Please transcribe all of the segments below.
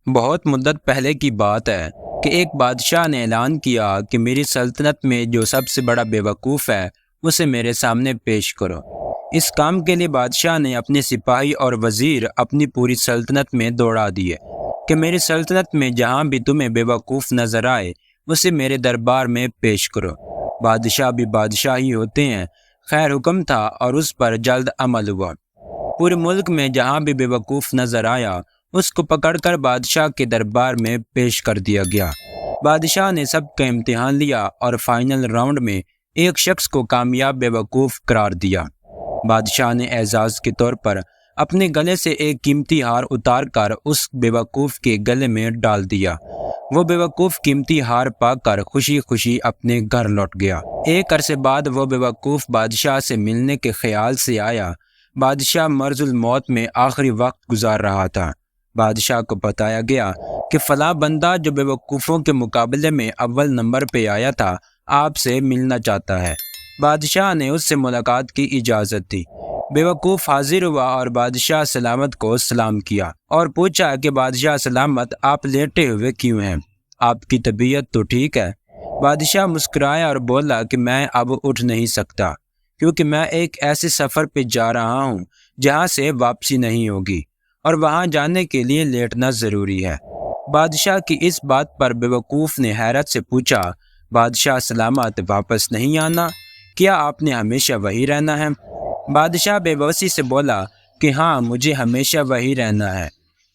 بہت مدت پہلے کی بات ہے کہ ایک بادشاہ نے اعلان کیا کہ میری سلطنت میں جو سب سے بڑا بیوقوف ہے اسے میرے سامنے پیش کرو۔ اس کام کے لیے بادشاہ نے اپنے سپاہی اور وزیر اپنی پوری سلطنت میں دوڑا دیے کہ میری سلطنت میں جہاں بھی تمہیں بیوقوف نظر آئے اسے میرے دربار میں پیش کرو۔ بادشاہ بھی بادشاہ ہی ہوتے ہیں، خیر حکم تھا اور اس پر جلد عمل ہوا۔ پورے ملک میں جہاں بھی بیوقوف نظر آیا اس کو پکڑ کر بادشاہ کے دربار میں پیش کر دیا گیا۔ بادشاہ نے سب کا امتحان لیا اور فائنل راؤنڈ میں ایک شخص کو کامیاب بیوقوف قرار دیا۔ بادشاہ نے اعزاز کے طور پر اپنے گلے سے ایک قیمتی ہار اتار کر اس بیوقوف کے گلے میں ڈال دیا۔ وہ بیوقوف قیمتی ہار پا کر خوشی خوشی اپنے گھر لوٹ گیا۔ ایک عرصے بعد وہ بیوقوف بادشاہ سے ملنے کے خیال سے آیا۔ بادشاہ مرض الموت میں آخری وقت گزار رہا تھا۔ بادشاہ کو بتایا گیا کہ فلاں بندہ جو بیوقوفوں کے مقابلے میں اول نمبر پہ آیا تھا آپ سے ملنا چاہتا ہے۔ بادشاہ نے اس سے ملاقات کی اجازت دی۔ بیوقوف حاضر ہوا اور بادشاہ سلامت کو سلام کیا اور پوچھا کہ بادشاہ سلامت آپ لیٹے ہوئے کیوں ہیں؟ آپ کی طبیعت تو ٹھیک ہے؟ بادشاہ مسکرایا اور بولا کہ میں اب اٹھ نہیں سکتا کیونکہ میں ایک ایسے سفر پہ جا رہا ہوں جہاں سے واپسی نہیں ہوگی اور وہاں جانے کے لیے لیٹنا ضروری ہے۔ بادشاہ کی اس بات پر بیوقوف نے حیرت سے پوچھا، بادشاہ سلامت واپس نہیں آنا؟ کیا آپ نے ہمیشہ وہی رہنا ہے؟ بادشاہ بے بسی سے بولا کہ ہاں مجھے ہمیشہ وہی رہنا ہے۔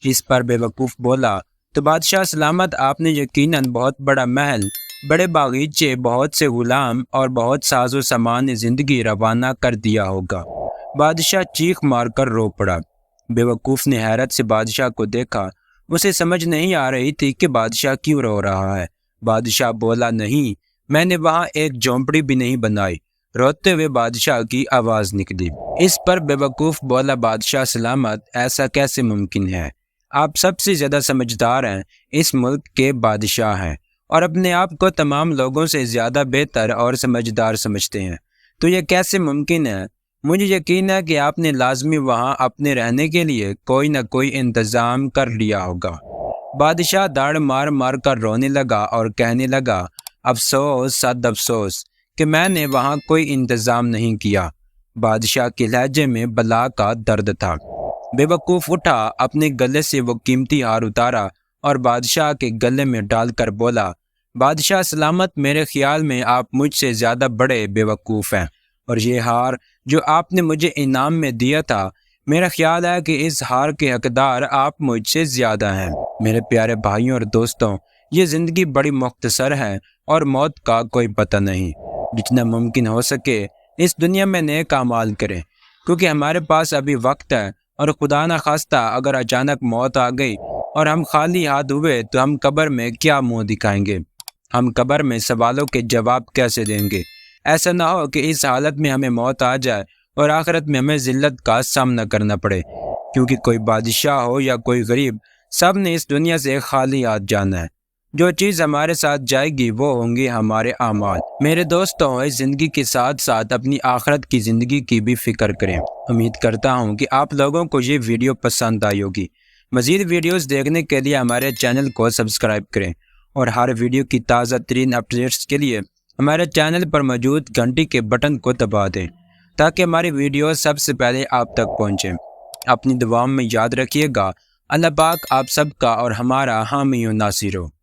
اس پر بیوقوف بولا تو بادشاہ سلامت آپ نے یقیناً بہت بڑا محل، بڑے باغیچے، بہت سے غلام اور بہت ساز و سامان زندگی روانہ کر دیا ہوگا۔ بادشاہ چیخ مار کر رو پڑا۔ بیوقوف نے حیرت سے بادشاہ کو دیکھا۔ اسے سمجھ نہیں آ رہی تھی کہ بادشاہ کیوں رو رہا ہے۔ بادشاہ بولا، نہیں، میں نے وہاں ایک جھونپڑی بھی نہیں بنائی۔ روتے ہوئے بادشاہ کی آواز نکلی۔ اس پر بیوقوف بولا، بادشاہ سلامت ایسا کیسے ممکن ہے؟ آپ سب سے زیادہ سمجھدار ہیں، اس ملک کے بادشاہ ہیں اور اپنے آپ کو تمام لوگوں سے زیادہ بہتر اور سمجھدار سمجھتے ہیں، تو یہ کیسے ممکن ہے؟ مجھے یقین ہے کہ آپ نے لازمی وہاں اپنے رہنے کے لیے کوئی نہ کوئی انتظام کر لیا ہوگا۔ بادشاہ داڑھ مار مار کر رونے لگا اور کہنے لگا، افسوس صد افسوس کہ میں نے وہاں کوئی انتظام نہیں کیا۔ بادشاہ کے لہجے میں بلا کا درد تھا۔ بیوقوف اٹھا، اپنے گلے سے وہ قیمتی ہار اتارا اور بادشاہ کے گلے میں ڈال کر بولا، بادشاہ سلامت میرے خیال میں آپ مجھ سے زیادہ بڑے بیوقوف ہیں اور یہ ہار جو آپ نے مجھے انعام میں دیا تھا، میرا خیال ہے کہ اس ہار کے حقدار آپ مجھ سے زیادہ ہیں۔ میرے پیارے بھائیوں اور دوستوں، یہ زندگی بڑی مختصر ہے اور موت کا کوئی پتہ نہیں۔ جتنا ممکن ہو سکے اس دنیا میں نیک اعمال کریں کیونکہ ہمارے پاس ابھی وقت ہے، اور خدا نہ خواستہ اگر اچانک موت آ گئی اور ہم خالی ہاتھ ہوئے تو ہم قبر میں کیا منہ دکھائیں گے؟ ہم قبر میں سوالوں کے جواب کیسے دیں گے؟ ایسا نہ ہو کہ اس حالت میں ہمیں موت آ جائے اور آخرت میں ہمیں ذلت کا سامنا کرنا پڑے، کیونکہ کوئی بادشاہ ہو یا کوئی غریب، سب نے اس دنیا سے خالی ہاتھ جانا ہے۔ جو چیز ہمارے ساتھ جائے گی وہ ہوں گے ہمارے اعمال۔ میرے دوستوں، اس زندگی کے ساتھ ساتھ اپنی آخرت کی زندگی کی بھی فکر کریں۔ امید کرتا ہوں کہ آپ لوگوں کو یہ ویڈیو پسند آئی ہوگی۔ مزید ویڈیوز دیکھنے کے لیے ہمارے چینل کو سبسکرائب کریں اور ہر ویڈیو کی تازہ ترین اپڈیٹس کے لیے ہمارے چینل پر موجود گھنٹی کے بٹن کو دبا دیں تاکہ ہماری ویڈیو سب سے پہلے آپ تک پہنچیں۔ اپنی دعاؤں میں یاد رکھیے گا۔ اللہ پاک آپ سب کا اور ہمارا حامی و ناصر ہو۔